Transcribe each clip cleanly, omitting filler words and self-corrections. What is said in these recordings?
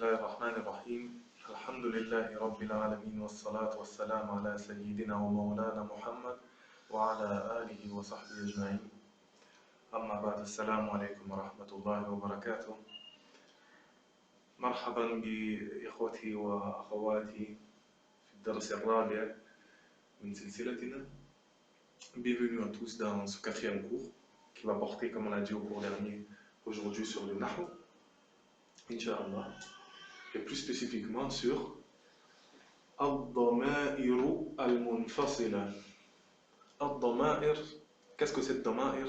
الله الرحمن الرحيم الحمد لله رب العالمين والصلاة والسلام على سيدنا ومولانا محمد وعلى آله وصحبه أجمعين أما بعد السلام عليكم ورحمة الله وبركاته مرحبا بإخوتي وأخواتي في الدرس الرابع من سلسلتنا. Bienvenue à tous dans ce quatrième cours qui va porter, comme on a dit au cours dernier, aujourd'hui sur le Nahu, Inch'Allah, et plus spécifiquement sur Ad-Dama'ir al-Munfasila. Ad-Dama'ir, qu'est-ce que c'est Dama'ir?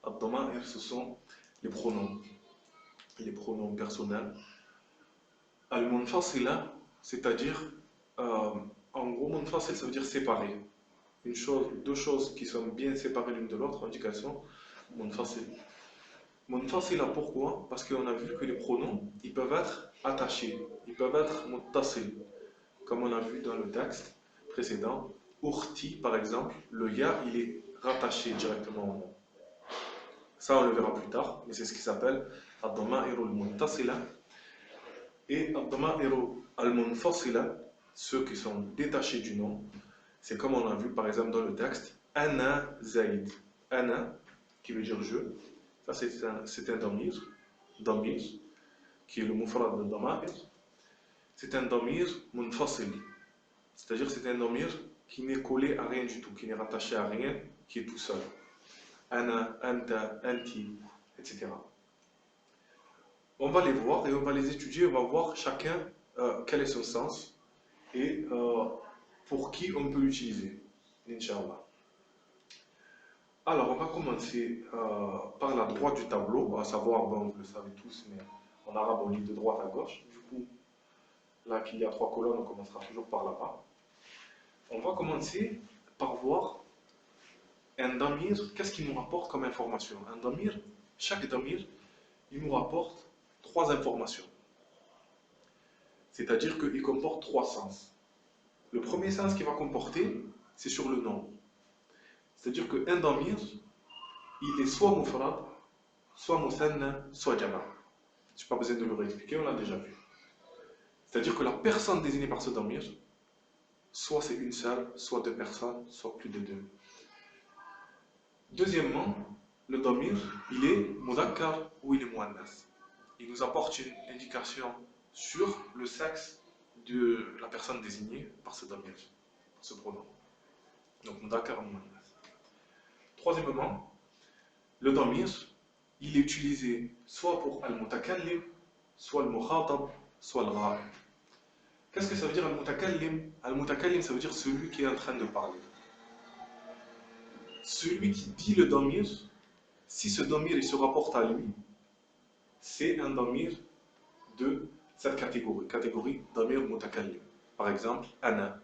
Ad-Dama'ir, ce sont les pronoms personnels. Al-Munfasila, c'est-à-dire, en gros, Munfasil, ça veut dire séparé. Une chose, deux choses qui sont bien séparées l'une de l'autre, on dit qu'elles sont Munfasil. Munfasila, pourquoi? Parce qu'on a vu que les pronoms, ils peuvent être attachés, ils peuvent être muttasil, comme on a vu dans le texte précédent. Urti, par exemple, le ya, il est rattaché directement au nom. Ça, on le verra plus tard, mais c'est ce qui s'appelle ad-dama'ir al-muntasila. Et ad-dama'ir al-munfasila, ceux qui sont détachés du nom, c'est comme on a vu par exemple dans le texte Ana Zaid. Ana, qui veut dire je. Ça, c'est un damir, qui est le mufrad de dama'ir. C'est un damir munfasil, c'est-à-dire c'est un damir qui n'est collé à rien du tout, qui n'est rattaché à rien, qui est tout seul. Ana, anta, anti, etc. On va les voir et on va les étudier, on va voir chacun quel est son sens et pour qui on peut l'utiliser, Inch'Allah. Alors, on va commencer par la droite du tableau, à savoir, bon, vous le savez tous, mais en arabe, on lit de droite à gauche. Du coup, là qu'il y a 3 colonnes, on commencera toujours par là-bas. On va commencer par voir un damir, qu'est-ce qu'il nous rapporte comme information? Un damir, chaque damir, il nous rapporte 3 informations. C'est-à-dire qu'il comporte 3 sens. Le premier sens qu'il va comporter, c'est sur le nom. C'est-à-dire qu'un damir, il est soit mufrad, soit muthanna, soit jama'. Je n'ai pas besoin de le réexpliquer, on l'a déjà vu. C'est-à-dire que la personne désignée par ce damir, soit c'est une seule, soit 2 personnes, soit plus de 2. Deuxièmement, le damir, il est mudakkar ou il est muannas. Il nous apporte une indication sur le sexe de la personne désignée par ce damir, ce pronom. Donc mudakkar ou muannas. Troisièmement, le damir, il est utilisé soit pour al-mutakallim, soit al-mukhatab, soit al-ghaib. Qu'est-ce que ça veut dire al-mutakallim? Al-mutakallim, ça veut dire celui qui est en train de parler. Celui qui dit le damir, si ce damir il se rapporte à lui, c'est un damir de cette catégorie damir mutakallim. Par exemple, ana.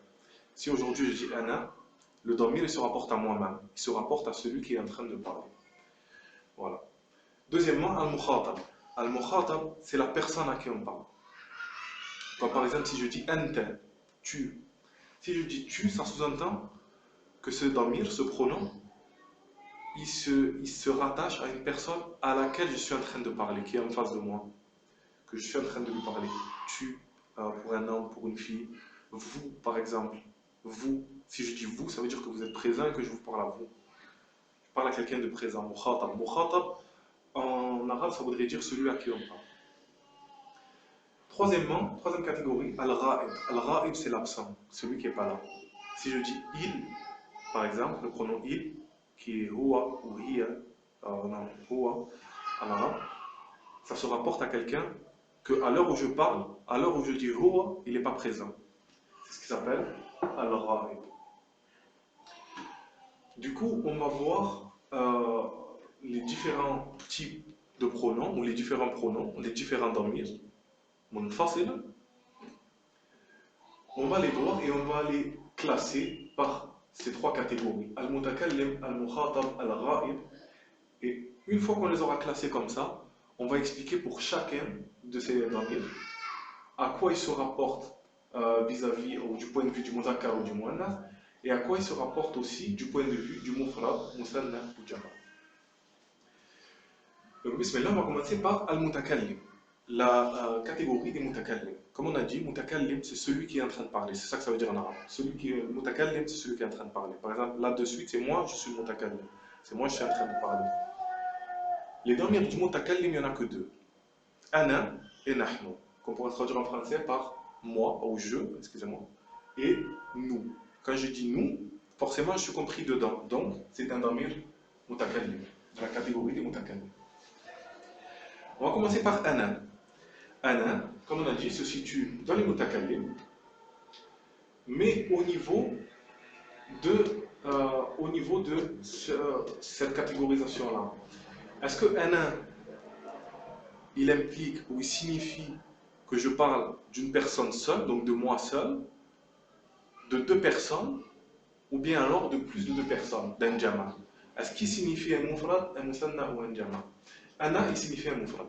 Si aujourd'hui je dis ana, le damir il se rapporte à moi-même, il se rapporte à celui qui est en train de parler. Voilà. Deuxièmement, al-mukhatab. Al-mukhatab, c'est la personne à qui on parle. Comme par exemple, si je dis anta, tu. Si je dis tu, ça sous-entend que ce damir, ce pronom, il se rattache à une personne à laquelle je suis en train de parler, qui est en face de moi, que je suis en train de lui parler. Tu, pour un homme, pour une fille. Vous, par exemple. Vous, si je dis vous, ça veut dire que vous êtes présent et que je vous parle à vous. Je parle à quelqu'un de présent. Mukhatab. Mukhatab, en arabe, ça voudrait dire celui à qui on parle. Troisième catégorie, al-ra'id. Al-ra'id, c'est l'absent, celui qui n'est pas là. Si je dis il, par exemple, le pronom il, qui est huwa ou hiya, non, huwa, en arabe, ça se rapporte à quelqu'un que à l'heure où je parle, à l'heure où je dis huwa, il n'est pas présent. C'est ce qui s'appelle al-ra'id. Du coup, on va voir les différents types de pronoms, ou les différents pronoms, les différents damirs, munfasil. On va les voir et on va les classer par ces 3 catégories. Al-mutakallim, al-mukhatab, al-ra'id. Et une fois qu'on les aura classés comme ça, on va expliquer pour chacun de ces damirs à quoi ils se rapportent vis-à-vis ou du point de vue du mudakkar ou du muannas, et à quoi il se rapporte aussi du point de vue du mufrad, muthanna ou jama'. Donc, bismillah, on va commencer par al-mutakallim. la catégorie des mutakallim. Comme on a dit, mutakallim, c'est celui qui est en train de parler. C'est ça que ça veut dire en arabe. Celui qui est mutakallim, c'est celui qui est en train de parler. Par exemple, là de suite, c'est moi, je suis le mutakallim. C'est moi, je suis en train de parler. Les damir du mutakallim, il n'y en a que deux. Ana et nahnu, qu'on pourrait traduire en français par moi ou je, excusez-moi, et nous. Quand je dis nous, forcément, je suis compris dedans. Donc, c'est un damir mutakallim, de la catégorie des mutakallim. On va commencer par ana. Ana, comme on a dit, se situe dans les mutakallim, mais au niveau de cette catégorisation-là. Est-ce que ana, il implique ou il signifie que je parle d'une personne seule, donc de moi seul, de deux personnes, ou bien alors de plus de deux personnes, d'un jama? Est-ce qu'il signifie un mufrad, un musanna ou un jama? Ana, il signifie un mufrad.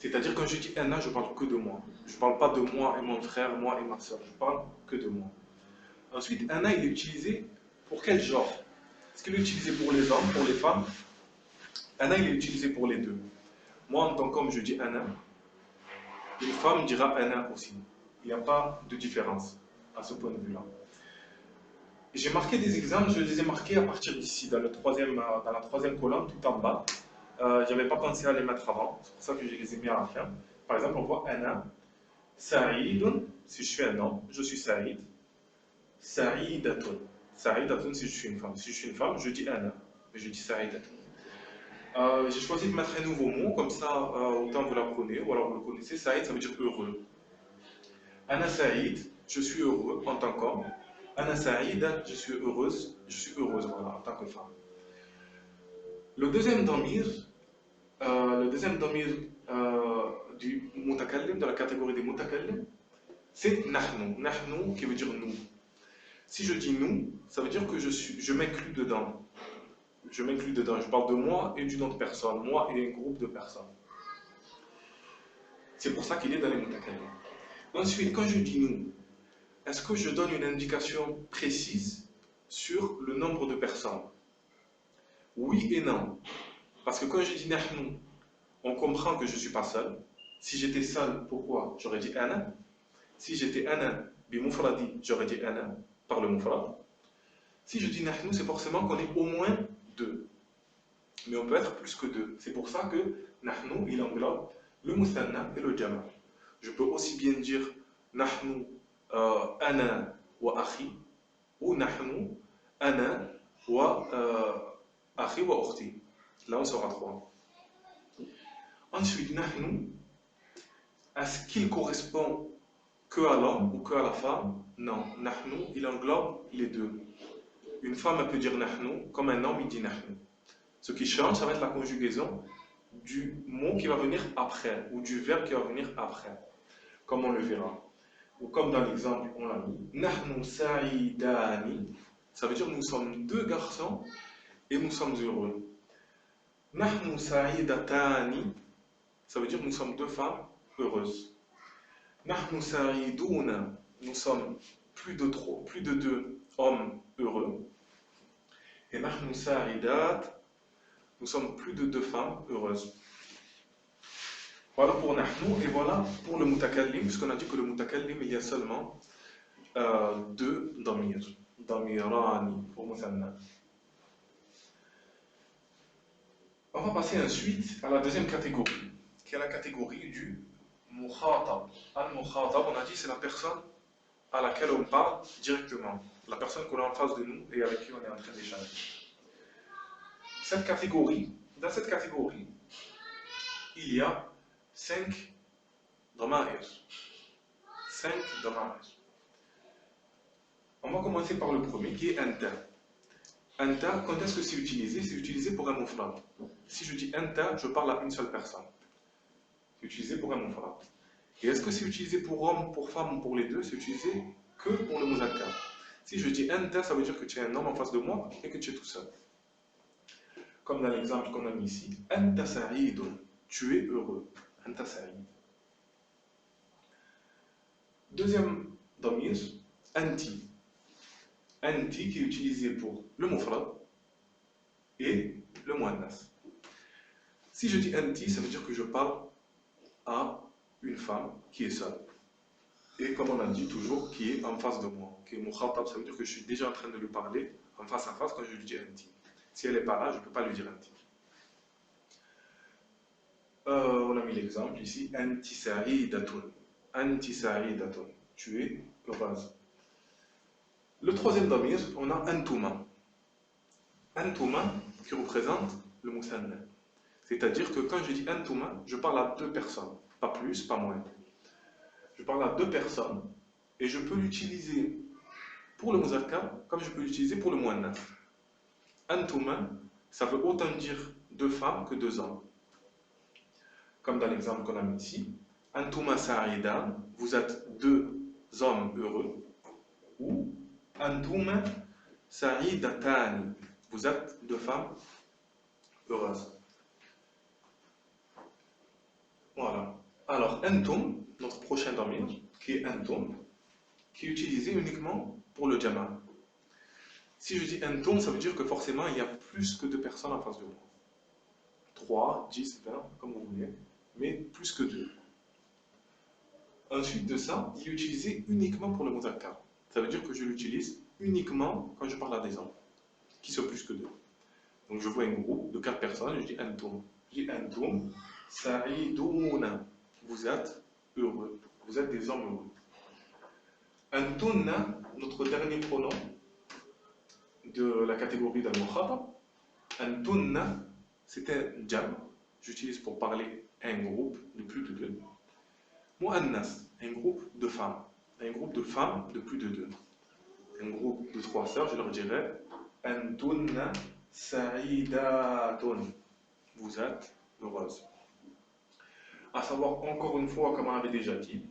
C'est-à-dire, quand je dis ana, je parle que de moi. Je ne parle pas de moi et mon frère, moi et ma soeur. Je parle que de moi. Ensuite, ana, il est utilisé pour quel genre? Est-ce qu'il est utilisé pour les hommes, pour les femmes? Ana, il est utilisé pour les deux. Moi, en tant qu'homme, je dis ana. Une femme dira ana aussi. Il n'y a pas de différence à ce point de vue-là. J'ai marqué des exemples, je les ai marqués à partir d'ici, dans la troisième colonne, tout en bas. Je n'avais pas pensé à les mettre avant, c'est pour ça que je les ai mis à la fin. Par exemple, on voit ana, sa'idun, si je suis un homme, je suis sa'id. Sa'idatun. Sa'idatun si je suis une femme. Si je suis une femme, je dis ana, mais je dis sa'idatun. J'ai choisi de mettre un nouveau mot, comme ça, autant vous l'apprenez, ou alors vous le connaissez. Sa'id, ça veut dire heureux. Ana sa'id, je suis heureux en tant qu'homme. Ana sa'ida, je suis heureuse, voilà, en tant que femme. Le deuxième damir du mutakallim, de la catégorie des mutakallim, c'est nahnu. Nahnu qui veut dire nous. Si je dis nous, ça veut dire que je m'inclus dedans. Je m'inclus dedans. Je parle de moi et d'une autre personne. Moi et un groupe de personnes. C'est pour ça qu'il est dans les mutakallim. Ensuite, quand je dis nous, est-ce que je donne une indication précise sur le nombre de personnes? Oui et non. Parce que quand je dis nahnu, on comprend que je ne suis pas seul. Si j'étais seul, pourquoi? J'aurais dit ana. Si j'étais ana, bimufradi, j'aurais dit ana, par le mufrad. Si je dis nahnu, c'est forcément qu'on est au moins deux. Mais on peut être plus que deux. C'est pour ça que nahnu, il englobe le musanna et le jama. Je peux aussi bien dire nahnu, ana wa akhi, ou nahnu, ana wa akhi wa ukhti. Là, on sera trois. Ensuite, nahnu, est-ce qu'il correspond que à l'homme ou que à la femme? Non, nahnu, il englobe les deux. Une femme elle peut dire nahnu, comme un homme il dit nahnu. Ce qui change, ça va être la conjugaison du mot qui va venir après, ou du verbe qui va venir après, comme on le verra. Ou comme dans l'exemple, on l'a mis, nahnu sa'idani, ça veut dire nous sommes deux garçons et nous sommes heureux. Nahnu sa'idatani, ça veut dire nous sommes deux femmes heureuses. Nahnu sa'iduna, nous sommes plus de deux hommes heureux. Et nahnu sa'idat, nous sommes plus de deux femmes heureuses. Voilà pour nahnu, et voilà pour le mutakallim, puisqu'on a dit que le mutakallim, il y a seulement deux damir. Damirani pour musanna. On va passer ensuite à la deuxième catégorie, qui est la catégorie du mukhatab. Al-mukhatab, on a dit, c'est la personne à laquelle on parle directement, la personne qu'on a en face de nous et avec qui on est en train d'échanger. Dans cette catégorie, il y a 5 dama'ir. 5 dama'ir. On va commencer par le premier qui est anta. Anta, quand est-ce que c'est utilisé? C'est utilisé pour un mufrad. Si je dis anta, je parle à une seule personne. C'est utilisé pour un mufrad. Et est-ce que c'est utilisé pour homme, pour femme ou pour les deux? C'est utilisé que pour le muzakkar. Si je dis anta, ça veut dire que tu es un homme en face de moi et que tu es tout seul. Comme dans l'exemple qu'on a mis ici, anta sa'idun, tu es heureux. Anta sa'id. Deuxième damir, anti. Anti qui est utilisé pour le mufrad et le muannas. Si je dis anti, ça veut dire que je parle à une femme qui est seule. Et comme on a dit toujours, qui est en face de moi. Qui est mukhatab, ça veut dire que je suis déjà en train de lui parler en face à face quand je lui dis anti. Si elle n'est pas là, je ne peux pas lui dire anti. On a mis l'exemple ici, anti sa'idatun. Anti sa'idatun. Tu es heureuse. Le troisième damir, on a antuma. Antuma qui représente le musanna. C'est-à-dire que quand je dis antuma, je parle à deux personnes. Pas plus, pas moins. Je parle à deux personnes et je peux l'utiliser pour le muzakkar comme je peux l'utiliser pour le muannas. Antuma, ça veut autant dire deux femmes que deux hommes. Comme dans l'exemple qu'on a mis ici. Antuma sa'idan, vous êtes deux hommes heureux. Ou Antuma sa'idatani, vous êtes deux femmes heureuses. Voilà. Alors, antum, notre prochain damir, qui est antum, qui est utilisé uniquement pour le jama. Si je dis antum, ça veut dire que forcément il y a plus que deux personnes en face de moi. 3, 10, 20, comme vous voulez, mais plus que deux. Ensuite de ça, il est utilisé uniquement pour le muzakkar. Ça veut dire que je l'utilise uniquement quand je parle à des hommes, qui sont plus que deux. Donc je vois un groupe de 4 personnes, je dis antum. Je dis antum, sa'idouna. Vous êtes heureux. Vous êtes des hommes heureux. Antunna, notre dernier pronom de la catégorie d'al-mukhatab. Antunna, c'est un jam. J'utilise pour parler un groupe de plus de deux. Mu'annas, un groupe de femmes. Un groupe de femmes de plus de deux. Un groupe de 3 sœurs, je leur dirais Antunna sa'idatun. Vous êtes heureuses. À savoir, encore une fois, comme on avait déjà dit,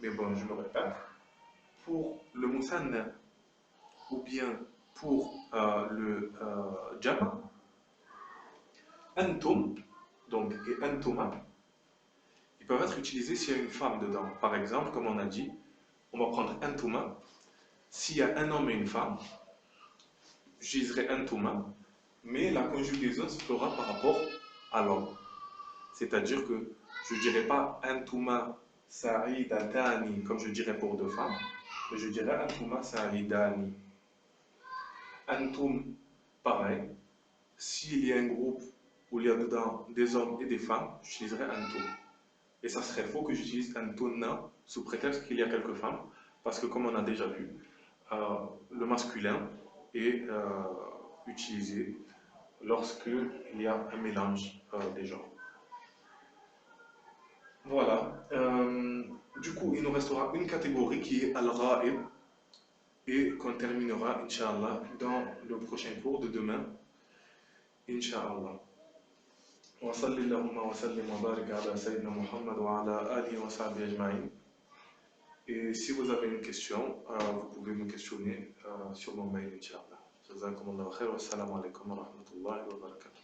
mais bon, je me répète, pour le musanna ou bien pour le jama, antum, donc, et antuma, ils peuvent être utilisés s'il y a une femme dedans. Par exemple, comme on a dit, on va prendre antuma. S'il y a un homme et une femme, j'utiliserai antuma, mais la conjugaison se fera par rapport à l'homme. C'est-à-dire que je ne dirais pas antuma sa'idatani comme je dirais pour deux femmes, mais je dirais antuma sa'idani. Antum, pareil. S'il y a un groupe où il y a dedans des hommes et des femmes, j'utiliserai antum. Et ça serait faux que j'utilise antunna sous prétexte qu'il y a quelques femmes, parce que comme on a déjà vu, le masculin est utilisé lorsqu'il y a un mélange des genres. Voilà. Du coup, il nous restera une catégorie qui est al-ra'ib et qu'on terminera, Inch'Allah, dans le prochain cours de demain. Inch'Allah. Wa sallallahu wa sallim wa barik ala Sayyidina Muhammad wa ala alihi wa sahbihi ajma'in. Et si vous avez une question, vous pouvez me questionner sur mon mail, Inch'Allah. Jazakumullahu khair wa assalamu alaikum wa rahmatullahi wa barakatuh.